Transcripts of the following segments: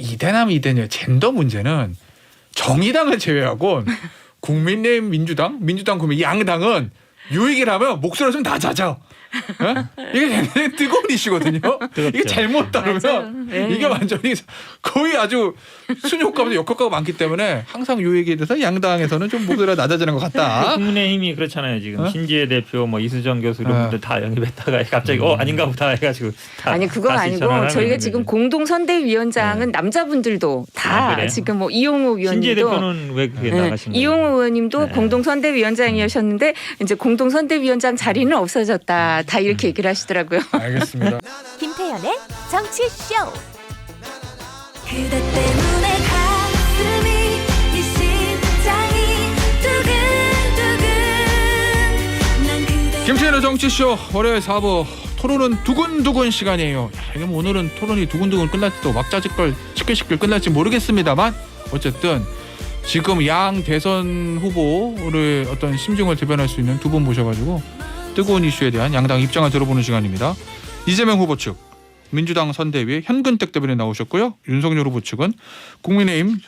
이대남 이대녀 젠더 문제는 정의당을 제외하고 국민의힘 민주당 그러면 양당은 유익을 하면 목소리가 좀 낮아져. 이게 굉장히 뜨거운 이슈거든요. 이게 잘못 다루면 이게 완전히 거의 아주 순효과보다 역효과가 많기 때문에 항상 요 얘기에 대해서 양당에서는 좀 목소리가 낮아지는 것 같다. 국민의힘이 그렇잖아요. 지금 신지혜 대표, 뭐 이수정 교수 이런 분들 다 영입했다가 갑자기 아닌가 보다 해가지고 다 아니 그건 아니고 저희가 지금 공동 선대위원장은 남자분들도 다 지금 뭐 이용호 위원님도 신지혜 대표는 왜 그게 나가신 거예요? 이용호 의원님도 공동 선대위원장이셨는데 이제 공동 선대위원장 자리는 없어졌다. 다 이렇게 얘기를 하시더라고요. 알겠습니다. 김태현의 정치쇼. 그대 때문에 가슴이 이 심장이 두근두근 난 그대 김태현의 정치쇼 월요일 4부 토론은 두근두근 시간이에요. 이게 뭐 오늘은 토론이 두근두근 끝날지도 막자지껄 시끌시끌 끝날지 모르겠습니다만 어쨌든 지금 양 대선 후보를 어떤 심증을 대변할 수 있는 두 분 모셔가지고 뜨거운 이슈에 대한 양당 입장을 들어보는 시간입니다. 이재명 후보 측 민주당 선대위 현근택 대변인 나오셨고요. 윤석열 후보 측은 국민의힘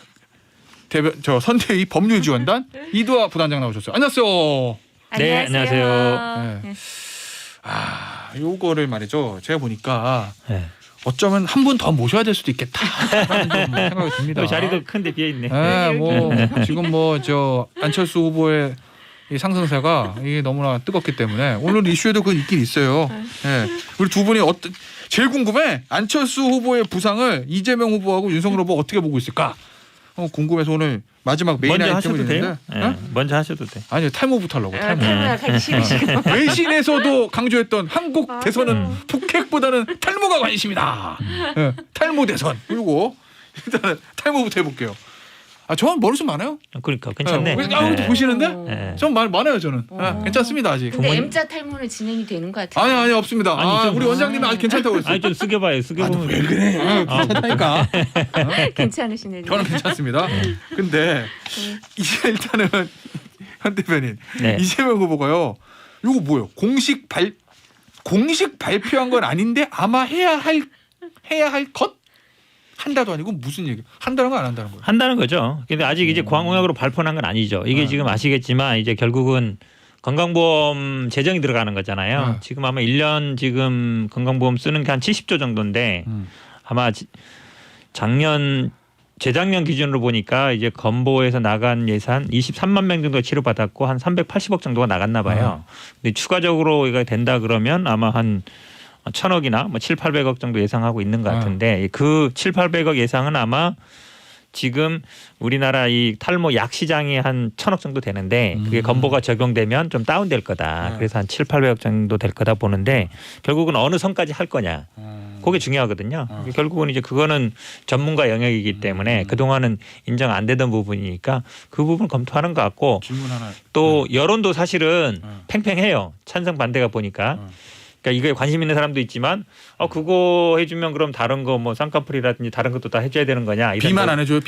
선대위 법률지원단 이두아 부단장 나오셨어요. 안녕하세요. 네, 안녕하세요. 네. 요거를 말이죠. 제가 보니까 어쩌면 한 분 더 모셔야 될 수도 있겠다라는 좀 생각이 듭니다. 자리도 큰데 비어 있네. 뭐 지금 뭐 저 안철수 후보의 이 상승세가 이게 너무나 뜨겁기 때문에 오늘 이슈에도 그 있긴 있어요. 네. 우리 두 분이 제일 궁금해. 안철수 후보의 부상을 이재명 후보하고 윤석열 후보 어떻게 보고 있을까? 궁금해서 오늘 마지막 메인 먼저 아이템을 하셔도 있는데 돼요. 먼저 하셔도 돼. 아니요 탈모부터 하려고. 탈모가 가기 싫으시고 외신에서도 강조했던 한국 대선은 북핵보다는 탈모가 관심이다. 네. 탈모 대선. 그리고 일단은 탈모부터 해볼게요. 저는 머리숱 많아요. 그러니까 괜찮네. 보시는데? 전 많아요 저는. 괜찮습니다 아직. 근데 M자 탈모는 진행이 되는 것 같아요. 아니 없습니다. 우리 원장님은 아직 괜찮다고 했어요. 아니 좀 쓰겨봐요. 쓰겨보면 왜 그래? 괜찮다니까. 괜찮으시네요. 저는 괜찮습니다. 근데 이제 일단은 현 대변인 이재명 후보가요. 이거 뭐예요? 공식 발표한 건 아닌데 아마 해야 할 것? 한다도 아니고 무슨 얘기? 한다는 거 안 한다는 거예요? 한다는 거죠. 근데 아직 이제 공약으로 발표한 건 아니죠. 이게 지금 아시겠지만 이제 결국은 건강보험 재정이 들어가는 거잖아요. 지금 아마 1년 지금 건강보험 쓰는 게 한 70조 정도인데 아마 재작년 기준으로 보니까 이제 건보에서 나간 예산 23만 명 정도 치료받았고 한 380억 정도가 나갔나 봐요. 근데 추가적으로 이거 된다 그러면 아마 한 1,000억이나 뭐 7, 800억 정도 예상하고 있는 것 같은데 그 7, 800억 예상은 아마 지금 우리나라 이 탈모 약 시장이 한 1,000억 정도 되는데 그게 건보가 적용되면 좀 다운될 거다. 그래서 한 7, 800억 정도 될 거다 보는데 결국은 어느 선까지 할 거냐. 그게 중요하거든요. 결국은 이제 그거는 전문가 영역이기 때문에 그동안은 인정 안 되던 부분이니까 그 부분 검토하는 것 같고 또 여론도 사실은 팽팽해요. 찬성 반대가 보니까. 그러니까 이거에 관심 있는 사람도 있지만 그거 해주면 그럼 다른 거 뭐 쌍꺼풀이라든지 다른 것도 다 해줘야 되는 거냐. 비만 안 해줘요?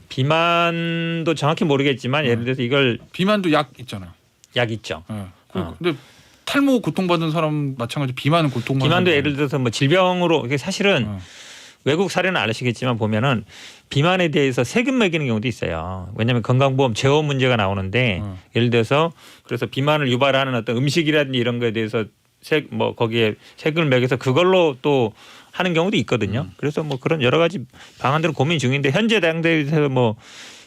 비만도 정확히 모르겠지만 예를 들어서 이걸 비만도 약 있잖아요. 약 있죠. 근데 탈모 고통받는 사람 마찬가지 비만은 고통받는 비만도 예를 들어서 뭐 질병으로 이게 사실은 외국 사례는 아시겠지만 보면은 비만에 대해서 세금 매기는 경우도 있어요. 왜냐하면 건강보험 제어 문제가 나오는데 예를 들어서 그래서 비만을 유발하는 어떤 음식이라든지 이런 거에 대해서 거기에 세금을 매겨서 그걸로 또 하는 경우도 있거든요. 그래서 뭐 그런 여러 가지 방안들은 고민 중인데 현재 당대에서 뭐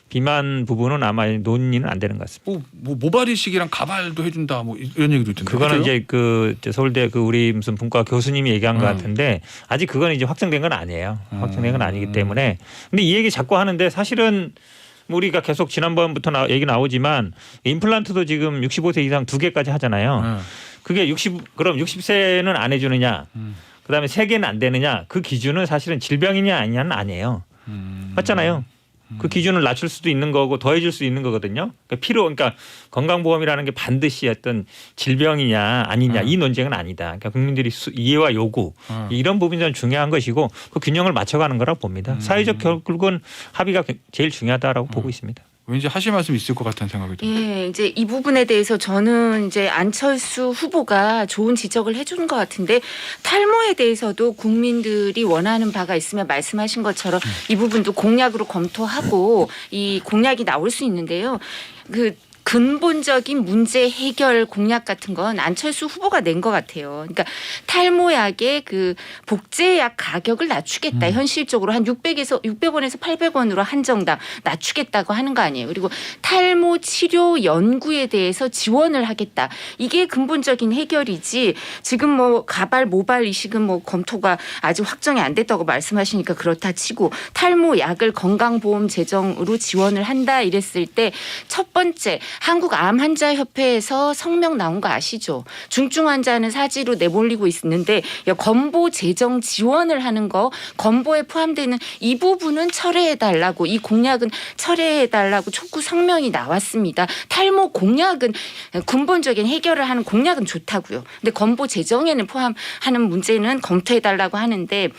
비만 부분은 아마 논의는 안 되는 것 같습니다. 뭐 모발이식이랑 가발도 해준다 뭐 이런 얘기도 있던데. 그거는 이제 그 서울대 그 우리 무슨 분과 교수님이 얘기한 것 같은데 아직 그거는 이제 확정된 건 아니에요. 확정된 건 아니기 때문에. 근데 이 얘기 자꾸 하는데 사실은 우리가 계속 지난번부터 얘기 나오지만 임플란트도 지금 65세 이상 2개까지 하잖아요. 그게 그럼 60세는 안 해주느냐, 그다음에 3개는 안 되느냐, 그 기준은 사실은 질병이냐 아니냐는 아니에요. 맞잖아요. 그 기준을 낮출 수도 있는 거고 더해줄 수 있는 거거든요. 그러니까 건강보험이라는 게 반드시 어떤 질병이냐 아니냐 이 논쟁은 아니다. 그러니까 국민들이 이해와 요구 이런 부분이 좀 중요한 것이고 그 균형을 맞춰가는 거라고 봅니다. 사회적 결국은 합의가 제일 중요하다라고 보고 있습니다. 왠지 하실 말씀 있을 것 같다는 생각이 듭니다. 예, 이제 이 부분에 대해서 저는 이제 안철수 후보가 좋은 지적을 해주는 것 같은데 탈모에 대해서도 국민들이 원하는 바가 있으면 말씀하신 것처럼 이 부분도 공약으로 검토하고 이 공약이 나올 수 있는데요. 그 근본적인 문제 해결 공약 같은 건 안철수 후보가 낸 것 같아요. 그러니까 탈모약의 그 복제약 가격을 낮추겠다. 현실적으로 한 600원에서 800원으로 한정당 낮추겠다고 하는 거 아니에요. 그리고 탈모 치료 연구에 대해서 지원을 하겠다. 이게 근본적인 해결이지. 지금 뭐 가발 모발 이식은 뭐 검토가 아직 확정이 안 됐다고 말씀하시니까 그렇다 치고 탈모약을 건강보험 재정으로 지원을 한다 이랬을 때 첫 번째 한국암환자협회에서 성명 나온 거 아시죠? 중증 환자는 사지로 내몰리고 있는데 건보 재정 지원을 하는 거 건보에 포함되는 이 부분은 철회해달라고 이 공약은 철회해달라고 촉구 성명이 나왔습니다. 탈모 공약은 근본적인 해결을 하는 공약은 좋다고요. 근데 건보 재정에는 포함하는 문제는 검토해달라고 하는데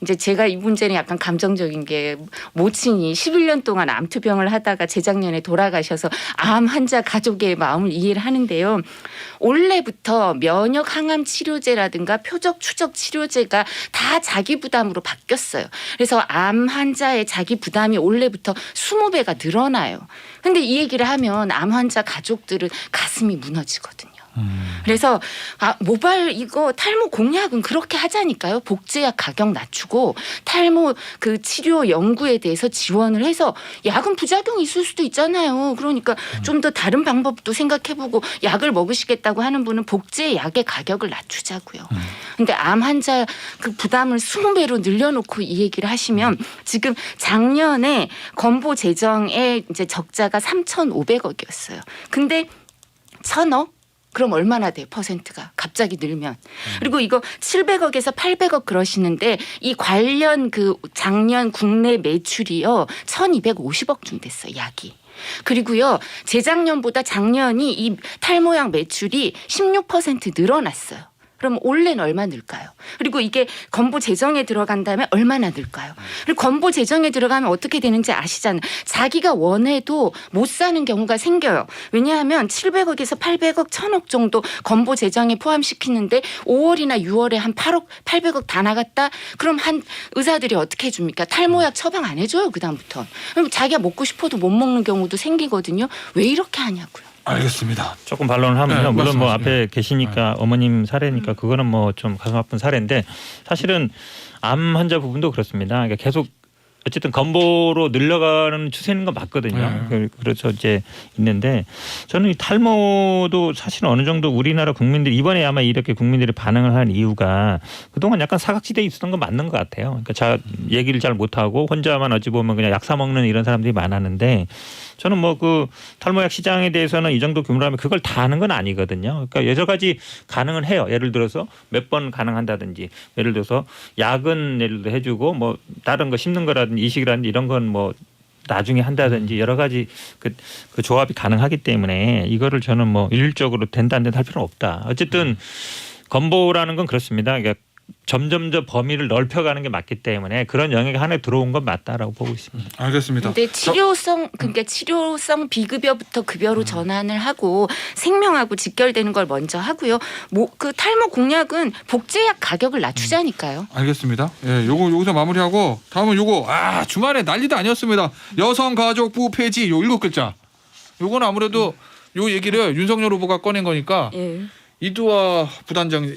이제 제가 이 문제는 약간 감정적인 게 모친이 11년 동안 암투병을 하다가 재작년에 돌아가셔서 암 환자 가족의 마음을 이해를 하는데요. 올해부터 면역 항암 치료제라든가 표적 추적 치료제가 다 자기 부담으로 바뀌었어요. 그래서 암 환자의 자기 부담이 올해부터 20배가 늘어나요. 근데 이 얘기를 하면 암 환자 가족들은 가슴이 무너지거든요. 그래서 모발 이거 탈모 공약은 그렇게 하자니까요. 복제약 가격 낮추고 탈모 그 치료 연구에 대해서 지원을 해서 약은 부작용이 있을 수도 있잖아요. 그러니까 좀 더 다른 방법도 생각해보고 약을 먹으시겠다고 하는 분은 복제약의 가격을 낮추자고요. 근데 암 환자 그 부담을 20배로 늘려놓고 이 얘기를 하시면 지금 작년에 건보 재정의 이제 적자가 3,500억이었어요. 근데 1,000억? 그럼 얼마나 돼 퍼센트가 갑자기 늘면. 그리고 이거 700억에서 800억 그러시는데 이 관련 그 작년 국내 매출이요 1250억쯤 됐어요. 약이. 그리고요 재작년보다 작년이 이 탈모약 매출이 16% 늘어났어요. 그럼 올해는 얼마 늘까요? 그리고 이게 건보 재정에 들어간다면 얼마나 늘까요? 그리고 건보 재정에 들어가면 어떻게 되는지 아시잖아요. 자기가 원해도 못 사는 경우가 생겨요. 왜냐하면 700억에서 800억, 1,000억 정도 건보 재정에 포함시키는데 5월이나 6월에 한 8억, 800억 다 나갔다? 그럼 한 의사들이 어떻게 해줍니까? 탈모약 처방 안 해줘요. 그다음부터. 그럼 자기가 먹고 싶어도 못 먹는 경우도 생기거든요. 왜 이렇게 하냐고요. 알겠습니다. 조금 반론을 하면요. 네, 물론 뭐 말씀하세요. 앞에 계시니까 어머님 사례니까 그거는 뭐 좀 가슴 아픈 사례인데 사실은 암 환자 부분도 그렇습니다. 그러니까 계속 어쨌든 건보로 늘려가는 추세인 건 맞거든요. 그래서 이제 있는데 저는 이 탈모도 사실은 어느 정도 우리나라 국민들이 이번에 아마 이렇게 국민들이 반응을 한 이유가 그동안 약간 사각지대에 있었던 건 맞는 것 같아요. 그러니까 얘기를 잘 못하고 혼자만 어찌 보면 그냥 약 사 먹는 이런 사람들이 많았는데 저는 뭐 그 탈모약 시장에 대해서는 이 정도 규모라면 그걸 다 하는 건 아니거든요. 그러니까 여러 가지 가능은 해요. 예를 들어서 몇 번 가능한다든지 예를 들어서 약은 예를 들어 해주고 뭐 다른 거 씹는 거라든지 이식이라든지 이런 건 뭐 나중에 한다든지 여러 가지 그 조합이 가능하기 때문에 이거를 저는 뭐 일률적으로 된다 안 된다 할 필요는 없다. 어쨌든 건보라는 건 그렇습니다. 그러니까 점점 더 범위를 넓혀가는 게 맞기 때문에 그런 영역이 하나에 들어온 건 맞다라고 보고 있습니다. 알겠습니다. 근데 치료성 그러니까 치료성 비급여부터 급여로 전환을 하고 생명하고 직결되는 걸 먼저 하고요. 뭐 그 탈모 공약은 복제약 가격을 낮추자니까요. 알겠습니다. 예, 요거 여기서 마무리하고 다음은 요거 주말에 난리도 아니었습니다. 여성가족부 폐지 요 7글자. 요건 아무래도 요 얘기를 윤석열 후보가 꺼낸 거니까 예. 이두화 부단장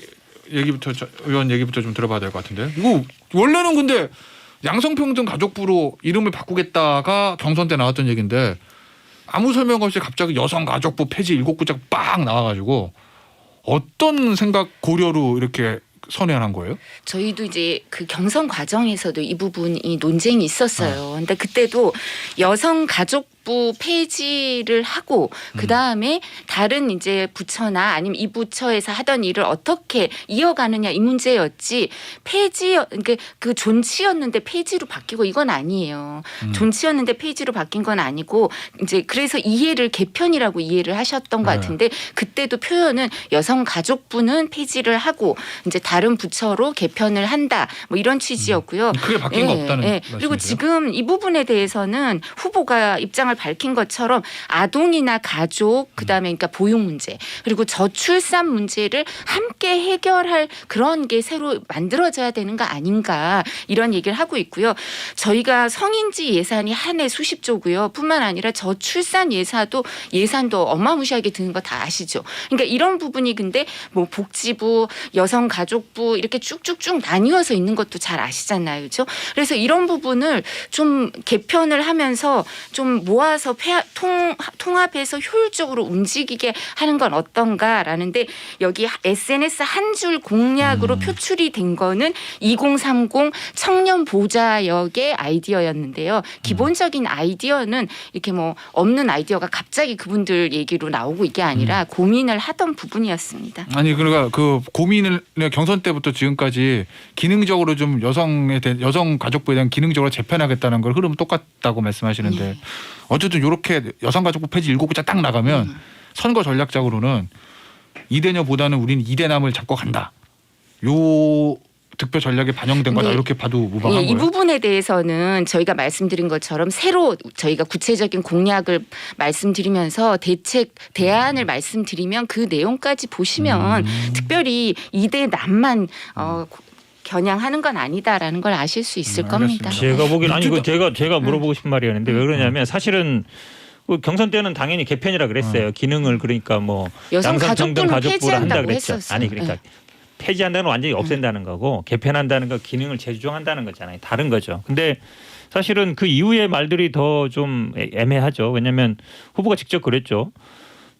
얘기부터 의원 얘기부터 좀 들어봐야 될 것 같은데. 이거 원래는 근데 양성평등 가족부로 이름을 바꾸겠다가 경선 때 나왔던 얘기인데 아무 설명 없이 갑자기 여성가족부 폐지 7글자가 빡 나와가지고 어떤 생각 고려로 이렇게 선회한 거예요? 저희도 이제 그 경선 과정에서도 이 부분이 논쟁이 있었어요. 근데 그때도 여성 가족부 폐지를 하고 그 다음에 다른 이제 부처나 아니면 이 부처에서 하던 일을 어떻게 이어가느냐 이 문제였지 폐지 그 존치였는데 폐지로 바뀌고 이건 아니에요. 존치였는데 폐지로 바뀐 건 아니고 이제 그래서 이해를 개편이라고 이해를 하셨던 것 같은데 그때도 표현은 여성 가족부는 폐지를 하고 이제 다른 부처로 개편을 한다 뭐 이런 취지였고요. 크게 바뀐 거 없다는 그리고 말씀이세요? 지금 이 부분에 대해서는 후보가 입장을 밝힌 것처럼 아동이나 가족 그다음에 그러니까 보육 문제 그리고 저출산 문제를 함께 해결할 그런 게 새로 만들어져야 되는 거 아닌가 이런 얘기를 하고 있고요. 저희가 성인지 예산이 한 해 수십조고요. 뿐만 아니라 저출산 예산도 어마무시하게 드는 거 다 아시죠. 그러니까 이런 부분이 근데 뭐 복지부, 여성가족부 이렇게 쭉쭉쭉 나뉘어서 있는 것도 잘 아시잖아요. 그렇죠? 그래서 이런 부분을 좀 개편을 하면서 좀 모아서 통합해서 효율적으로 움직이게 하는 건 어떤가라는데 여기 SNS 한 줄 공약으로 표출이 된 거는 2030 청년 보좌역의 아이디어였는데요. 기본적인 아이디어는 이렇게 뭐 없는 아이디어가 갑자기 그분들 얘기로 나오고 이게 아니라 고민을 하던 부분이었습니다. 아니 그러니까 그 고민을 경선 때부터 지금까지 기능적으로 좀 여성 가족부에 대한 기능적으로 재편하겠다는 걸 흐름 똑같다고 말씀하시는데 어쨌든 이렇게 여성가족부 폐지 7글자 딱 나가면 선거 전략적으로는 이대녀보다는 우리는 이대남을 잡고 간다. 요 득표 전략에 반영된 거다 이렇게 봐도 무방한 거예요. 이 부분에 대해서는 저희가 말씀드린 것처럼 새로 저희가 구체적인 공약을 말씀드리면서 대안을 말씀드리면 그 내용까지 보시면 특별히 이대남만 겨냥하는 건 아니다라는 걸 아실 수 있을 겁니다. 제가 보기엔 아니 그 제가 물어보고 싶은 말이었는데 왜 그러냐면 사실은 그 경선 때는 당연히 개편이라 그랬어요. 기능을 그러니까 뭐 여성가족부는 가족부를 한다 폐지한다고 그랬죠. 했었어요. 아니 그러니까 폐지한다는 건 완전히 없앤다는 거고 개편한다는 건 기능을 재조정한다는 거잖아요. 다른 거죠. 근데 사실은 그 이후의 말들이 더 좀 애매하죠. 왜냐하면 후보가 직접 그랬죠.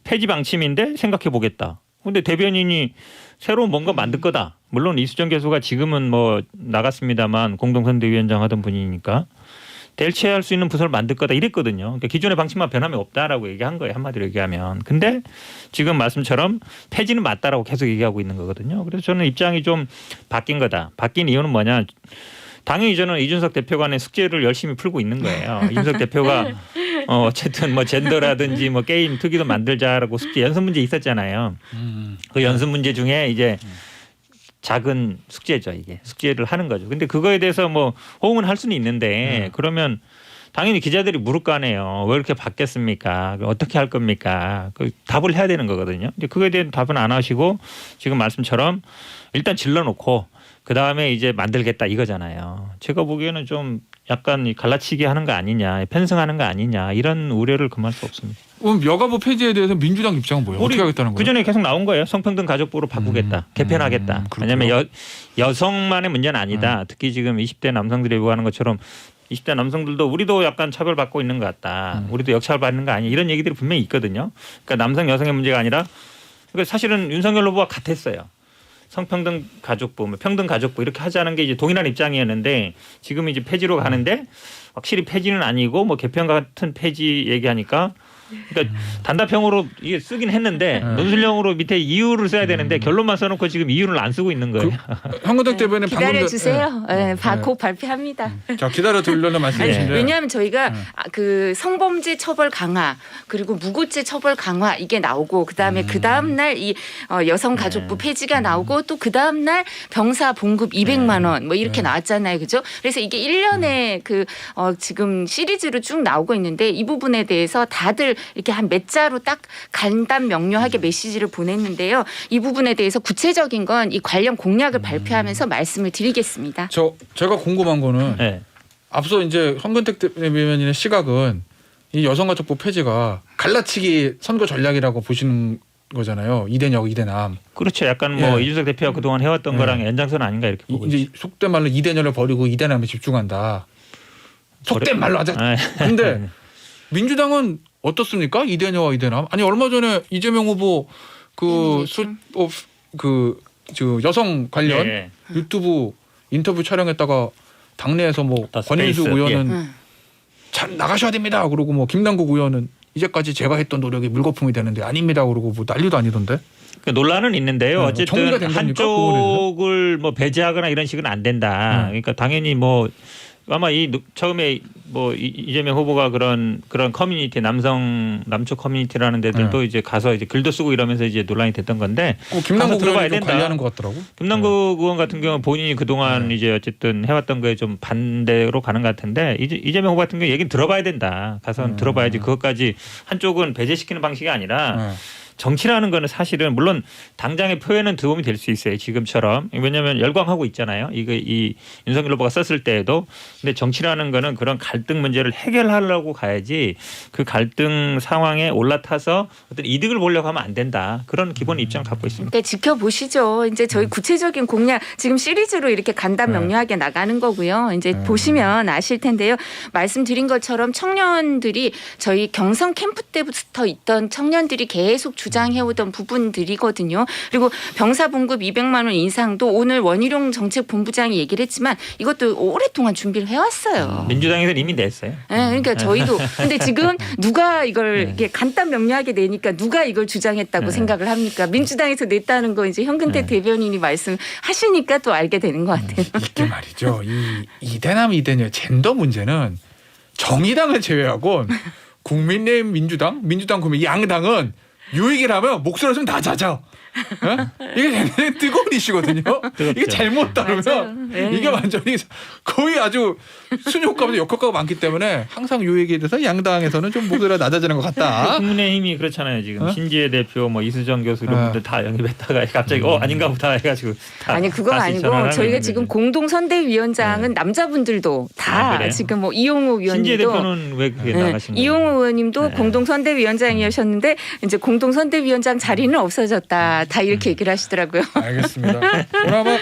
폐지 방침인데 생각해 보겠다. 근데 대변인이 새로운 뭔가 만들 거다. 물론 이수정 교수가 지금은 뭐 나갔습니다만 공동선대위원장 하던 분이니까 대체할 수 있는 부서를 만들 거다 이랬거든요. 그러니까 기존의 방침만 변함이 없다라고 얘기한 거예요. 한마디로 얘기하면. 근데 지금 말씀처럼 폐지는 맞다라고 계속 얘기하고 있는 거거든요. 그래서 저는 입장이 좀 바뀐 거다. 바뀐 이유는 뭐냐. 당연히 저는 이준석 대표 간의 숙제를 열심히 풀고 있는 거예요. 이준석 대표가 어쨌든 뭐 젠더라든지 뭐 게임 특기도 만들자라고 숙제 연습 문제 있었잖아요. 그 연습 문제 중에 이제 작은 숙제죠, 이게. 숙제를 하는 거죠. 근데 그거에 대해서 뭐 호응은 할 수는 있는데 그러면 당연히 기자들이 물을 거 아니에요. 왜 이렇게 바뀌었습니까? 어떻게 할 겁니까? 그 답을 해야 되는 거거든요. 근데 그거에 대한 답은 안 하시고 지금 말씀처럼 일단 질러놓고 그다음에 이제 만들겠다 이거잖아요. 제가 보기에는 좀 약간 갈라치기 하는 거 아니냐, 편승하는 거 아니냐 이런 우려를 금할 수 없습니다. 그럼 여가부 폐지에 대해서 민주당 입장은 뭐예요? 어떻게 하겠다는 거예요? 그전에 계속 나온 거예요. 성평등 가족부로 바꾸겠다. 개편하겠다. 왜냐하면 여성만의 문제는 아니다. 특히 지금 20대 남성들이 요구하는 것처럼 20대 남성들도 우리도 약간 차별받고 있는 것 같다. 우리도 역차별받는 거 아니야. 이런 얘기들이 분명히 있거든요. 그러니까 남성 여성의 문제가 아니라 그러니까 사실은 윤석열 후보와 같았어요. 성평등 가족부, 뭐 평등 가족부 이렇게 하자는 게 이제 동일한 입장이었는데 지금 이제 폐지로 가는데 확실히 폐지는 아니고 뭐 개편 같은 폐지 얘기하니까 그러니까 단답형으로 이게 쓰긴 했는데 논술형으로 밑에 이유를 써야 되는데 결론만 써놓고 지금 이유를 안 쓰고 있는 거예요. 황교안 대변인 기다려 주세요. 곧 발표합니다. 자 기다려 들려는 말씀이신데 왜냐하면 저희가 그 성범죄 처벌 강화 그리고 무고죄 처벌 강화 이게 나오고 그다음에 그 다음 날 이 여성가족부 폐지가 나오고 또 그 다음 날 병사 봉급 200만 원 뭐 이렇게 나왔잖아요, 그죠? 그래서 이게 1년에 그 지금 시리즈로 쭉 나오고 있는데 이 부분에 대해서 다들 이렇게 한 몇 자로 딱 간단 명료하게 메시지를 보냈는데요. 이 부분에 대해서 구체적인 건 이 관련 공약을 발표하면서 말씀을 드리겠습니다. 제가 궁금한 거는 앞서 이제 황근택 대변인의 시각은 이 여성가족부 폐지가 갈라치기 선거 전략이라고 보시는 거잖아요. 이대녀, 이대남. 그렇죠. 약간 뭐 이준석 대표가 그동안 해왔던 거랑 연장선 아닌가 이렇게 보고 이제 속된 말로 이대녀를 버리고 이대남에 집중한다. 속된 말로 하자. 근데 민주당은 어떻습니까? 이대녀와 이대남. 아니 얼마 전에 이재명 후보 저 여성 관련 유튜브 인터뷰 촬영했다가 당내에서 뭐 권인숙 의원은 잘 나가셔야 됩니다. 그러고 뭐 김남국 의원은 이제까지 제가 했던 노력이 물거품이 되는데 아닙니다. 그러고 뭐 난리도 아니던데. 그러니까 논란은 있는데요. 어쨌든 한쪽을 뭐 배제하거나 이런 식은 안 된다. 그러니까 당연히 뭐 아마 이 처음에 뭐 이재명 후보가 그런 커뮤니티 남쪽 커뮤니티라는 데들도 이제 가서 이제 글도 쓰고 이러면서 이제 논란이 됐던 건데 김남국 들어봐야 의원이 좀 된다. 관리하는 것 같더라고. 김남국 의원 같은 경우는 본인이 그동안 이제 어쨌든 해왔던 거에 좀 반대로 가는 것 같은데 이재명 후보 같은 경우 얘기는 들어봐야 된다. 가서 들어봐야지 그것까지 한쪽은 배제시키는 방식이 아니라 정치라는 거는 사실은 물론 당장의 표현은 도움이 될 수 있어요. 지금처럼. 왜냐하면 열광하고 있잖아요. 이 윤석열 후보가 썼을 때에도. 근데 정치라는 거는 그런 갈등 문제를 해결하려고 가야지 그 갈등 상황에 올라타서 어떤 이득을 보려고 하면 안 된다. 그런 기본 입장을 갖고 있습니다. 그러니까 지켜보시죠. 이제 저희 구체적인 공약 지금 시리즈로 이렇게 간단 명료하게 나가는 거고요. 이제 보시면 아실 텐데요. 말씀드린 것처럼 청년들이 저희 경선 캠프 때부터 있던 청년들이 계속 주장해오던 부분들이거든요. 그리고 병사봉급 200만 원 인상도 오늘 원희룡 정책본부장이 얘기를 했지만 이것도 오랫동안 준비를 해왔어요. 민주당에서는 이미 냈어요. 네, 그러니까 저희도 근데 지금 누가 이걸 이렇게 간단 명료하게 내니까 누가 이걸 주장했다고 생각을 합니까? 민주당에서 냈다는 거 이제 현근택 대변인이 말씀하시니까 또 알게 되는 것 같아요. 이게 말이죠. 이 이대남 이대녀 젠더 문제는 정의당을 제외하고 국민의힘 민주당 국민 양당은 요 얘기를 하면 목소리가 좀 다 잦아. 이게 굉장히 뜨거운 이슈거든요. 이게 잘못 다루면 네. 이게 완전히 거의 아주 순효과보다 역효과가 많기 때문에 항상 요 얘기에 대해서 양당에서는 좀 목소리가 낮아지는 것 같다. 국민의힘이 그렇잖아요. 지금 신지혜 대표, 뭐 이수정 교수 이런 분들 다 영입했다가 갑자기 아닌가 보다 해가지고 다 아니 그건 다시 아니고 전환하고 저희가 있는데. 지금 공동선대위원장은 남자분들도 다 그래요? 지금 뭐 이용호 신지혜 위원님도 대표는 왜 그게 나가신 거예요? 이용호 의원님도 공동선대위원장이셨는데 이제 공동선대위원장 자리는 없어졌다. 다 이렇게 얘기를 하시더라고요. 알겠습니다. 오늘 아마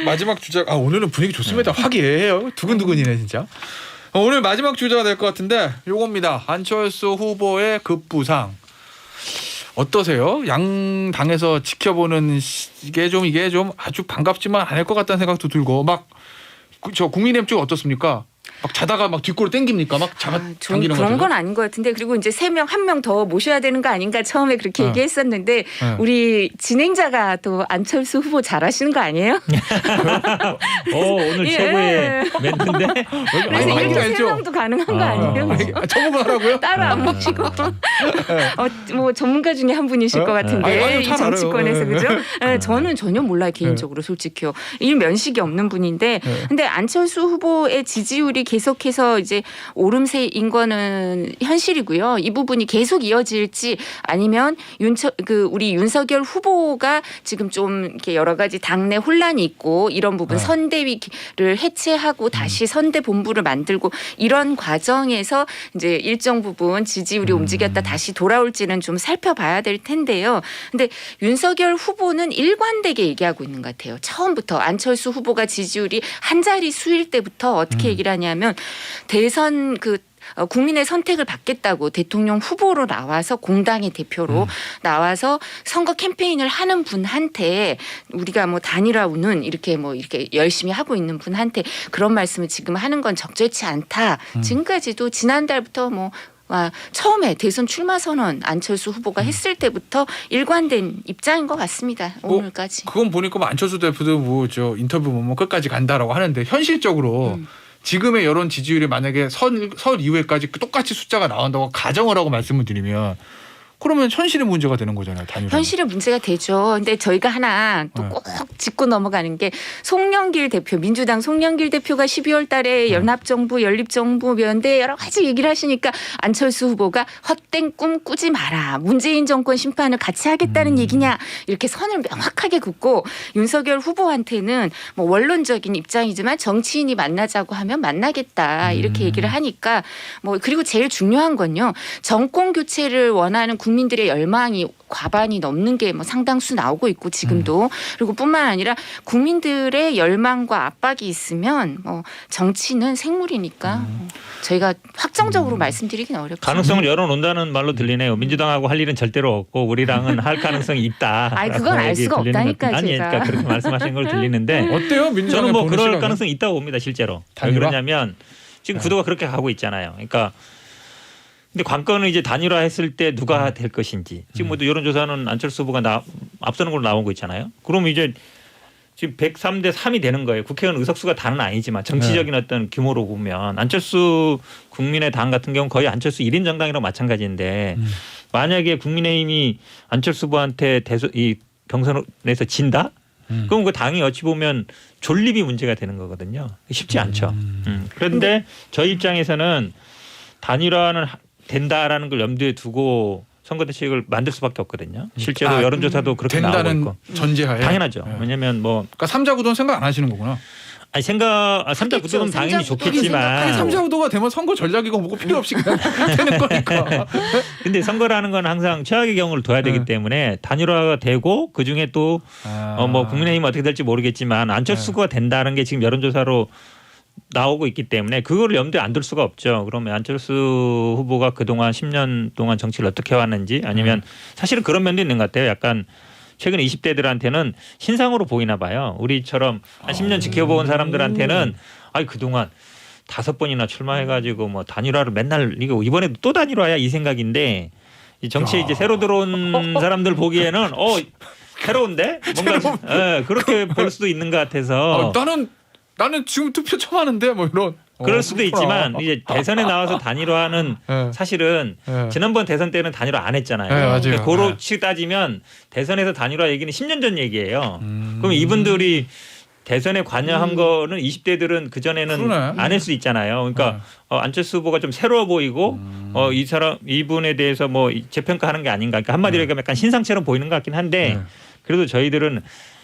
마지막 주자 오늘은 분위기 좋습니다. 화기애애해요. 두근두근이네 진짜. 오늘 마지막 주자가 될 것 같은데 요겁니다. 안철수 후보의 급부상 어떠세요? 양 당에서 지켜보는 이게 좀 아주 반갑지만 않을 것 같다는 생각도 들고 막 저 국민의힘 쪽 어떻습니까? 막 자다가 막 뒷골을 땡깁니까? 막 당기는 그런 거죠? 건 아닌 것 같은데 그리고 이제 3명 1명 더 모셔야 되는 거 아닌가 처음에 그렇게 얘기했었는데 우리 진행자가 또 안철수 후보 잘하시는 거 아니에요? 오늘 예. 최고의 멘트인데. 그래서 알죠, 이렇게 알죠. 3명도 가능한 거 아니에요? 그죠? 처분하라고요? 따로 안 모시고 뭐 전문가 중에 한 분이실 것 같은데 아니, 이 잘 정치권에서 알아요. 그죠? 저는 전혀 몰라요 개인적으로 솔직히요. 일 면식이 없는 분인데 근데 안철수 후보의 지지율이 계속해서 이제 오름세인 거는 현실이고요. 이 부분이 계속 이어질지 아니면 우리 윤석열 후보가 지금 좀 이렇게 여러 가지 당내 혼란이 있고 이런 부분 선대위를 해체하고 다시 선대 본부를 만들고 이런 과정에서 이제 일정 부분 지지율이 움직였다 다시 돌아올지는 좀 살펴봐야 될 텐데요. 근데 윤석열 후보는 일관되게 얘기하고 있는 것 같아요. 처음부터 안철수 후보가 지지율이 한 자리 수일 때부터 어떻게 얘기를 하냐면 대선 국민의 선택을 받겠다고 대통령 후보로 나와서 공당의 대표로 나와서 선거 캠페인을 하는 분한테 우리가 뭐 단일화 운운 이렇게 열심히 하고 있는 분한테 그런 말씀을 지금 하는 건 적절치 않다. 지금까지도 지난달부터 처음에 대선 출마 선언 안철수 후보가 했을 때부터 일관된 입장인 것 같습니다. 오늘까지. 그건 보니까 안철수 대표도 저 인터뷰 보면 끝까지 간다라고 하는데 현실적으로 지금의 여론 지지율이 만약에 설 이후에까지 똑같이 숫자가 나온다고 가정을 하고 말씀을 드리면 그러면 현실의 문제가 되는 거잖아요. 단일화. 현실의 문제가 되죠. 근데 저희가 하나 또 꼭 짚고 넘어가는 게 송영길 대표, 민주당 송영길 대표가 12월 달에 연합정부, 연립정부, 연대 여러 가지 얘기를 하시니까 안철수 후보가 헛된 꿈 꾸지 마라. 문재인 정권 심판을 같이 하겠다는 얘기냐. 이렇게 선을 명확하게 긋고 윤석열 후보한테는 뭐 원론적인 입장이지만 정치인이 만나자고 하면 만나겠다. 이렇게 얘기를 하니까 그리고 제일 중요한 건요. 정권 교체를 원하는 국민들의 열망이 과반이 넘는 게 상당수 나오고 있고 지금도 그리고 뿐만 아니라 국민들의 열망과 압박이 있으면 정치는 생물이니까 저희가 확정적으로 말씀드리기는 어렵죠. 가능성을 열어놓는다는 말로 들리네요. 민주당하고 할 일은 절대로 없고 우리랑은 할 가능성이 있다. 아니 그건 알 수가 없다니까 아니 제가. 그러니까 그렇게 말씀하시는 걸 들리는데 어때요? 민주당의 저는 보는 그럴 시각은? 가능성이 있다고 봅니다. 실제로. 왜 단일화? 그러냐면 지금 구도가 그렇게 가고 있잖아요. 그러니까 근데 관건은 이제 단일화했을 때 누가 될 것인지 지금 여론조사는 안철수 후보가 앞서는 걸로 나온 거 있잖아요. 그럼 이제 지금 103대 3이 되는 거예요. 국회의원 의석수가 다는 아니지만 정치적인 어떤 규모로 보면 안철수 국민의당 같은 경우는 거의 안철수 1인 정당이랑 마찬가지인데 만약에 국민의힘이 안철수 후보한테 이 경선에서 진다? 그럼 그 당이 어찌 보면 존립이 문제가 되는 거거든요. 쉽지 않죠. 그런데 저희 입장에서는 단일화는 된다라는 걸 염두에 두고 선거대책을 만들 수밖에 없거든요. 실제로 여론조사도 그렇게 나오고 된다는 있고. 전제하에 당연하죠. 예. 왜냐하면 뭐 그러니까 삼자 구도는 생각 안 하시는 거구나. 아니 삼자 구도는 당연히 좋겠지만 삼자 구도가 되면 선거 전략이고 뭐고 필요 없이 그냥 되는 거니까. 근데 선거라는 건 항상 최악의 경우를 둬야 되기 때문에 단일화가 되고 그중에 또 뭐 국민의힘 어떻게 될지 모르겠지만 안철수가 된다는 게 지금 여론조사로 나오고 있기 때문에 그거를 염두에 안 둘 수가 없죠. 그러면 안철수 후보가 그동안 10년 동안 정치를 어떻게 해왔는지 아니면 사실은 그런 면도 있는 것 같아요. 약간 최근 20대들한테는 신상으로 보이나 봐요. 우리처럼 한 10년 지켜본 사람들한테는 아이 그동안 5번이나 출마해가지고 뭐 단일화를 맨날 이거 이번에도 또 단일화야 이 생각인데 이 정치에 이제 새로 들어온 사람들 보기에는 새로운데 뭔가 그렇게 볼 수도 있는 것 같아서 나는 지금 투표 처음 하는데 뭐 이런. 그럴 수도 그렇구나. 있지만 이제 대선에 나와서 단일화는 사실은 지난번 대선 때는 단일화 안 했잖아요. 맞아요. 그러니까 그렇게 따지면 대선에서 단일화 얘기는 10년 전 얘기예요. 그럼 이분들이 대선에 관여한 거는 20대들은 그전에는 안 할 수 있잖아요. 그러니까 안철수 후보가 좀 새로워 보이고 이분에 대해서 뭐 재평가하는 게 아닌가. 그러니까 한마디로 얘기하면 약간 신상처럼 보이는 것 같긴 한데 그래도 저희들은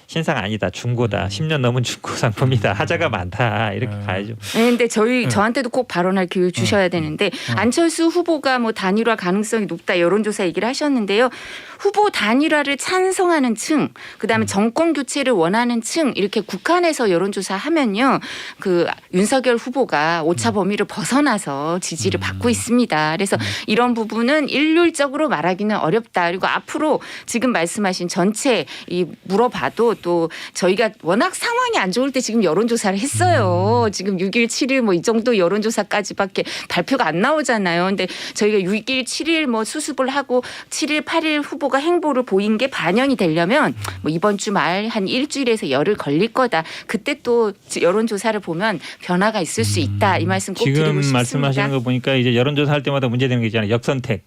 신상 아니다. 중고다. 10년 넘은 중고 상품이다. 하자가 많다. 이렇게 봐야죠. 네, 근데 저한테도 꼭 발언할 기회 주셔야 되는데 안철수 후보가 뭐 단일화 가능성이 높다 여론조사 얘기를 하셨는데요. 후보 단일화를 찬성하는 층, 그다음에 정권 교체를 원하는 층 이렇게 국한에서 여론조사 하면요, 그 윤석열 후보가 오차 범위를 벗어나서 지지를 받고 있습니다. 그래서 이런 부분은 일률적으로 말하기는 어렵다. 그리고 앞으로 지금 말씀하신 전체 이 물어봐도 또 저희가 워낙 상황이 안 좋을 때 지금 여론조사를 했어요. 지금 6일, 7일 뭐 이 정도 여론조사까지밖에 발표가 안 나오잖아요. 근데 저희가 6일, 7일 뭐 수습을 하고 7일, 8일 후보가 행보를 보인 게 반영이 되려면 뭐 이번 주 말 한 일주일에서 열흘 걸릴 거다. 그때 또 여론조사를 보면 변화가 있을 수 있다. 이 말씀 꼭 드리고 지금 싶습니다. 말씀하시는 거 보니까 이제 여론조사 할 때마다 문제되는 게 있잖아요. 역선택.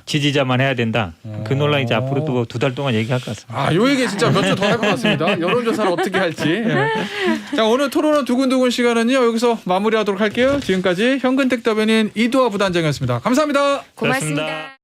지지자만 해야 된다. 그 논란 이제 앞으로 또 2달 동안 얘기할 것 같습니다. 요 얘기 진짜 몇 주 더 할 것 같습니다. 여론조사를 어떻게 할지. 자, 오늘 토론은 두근두근 시간은요. 여기서 마무리하도록 할게요. 지금까지 현근택 대변인 이두화 부단장이었습니다. 감사합니다. 고맙습니다.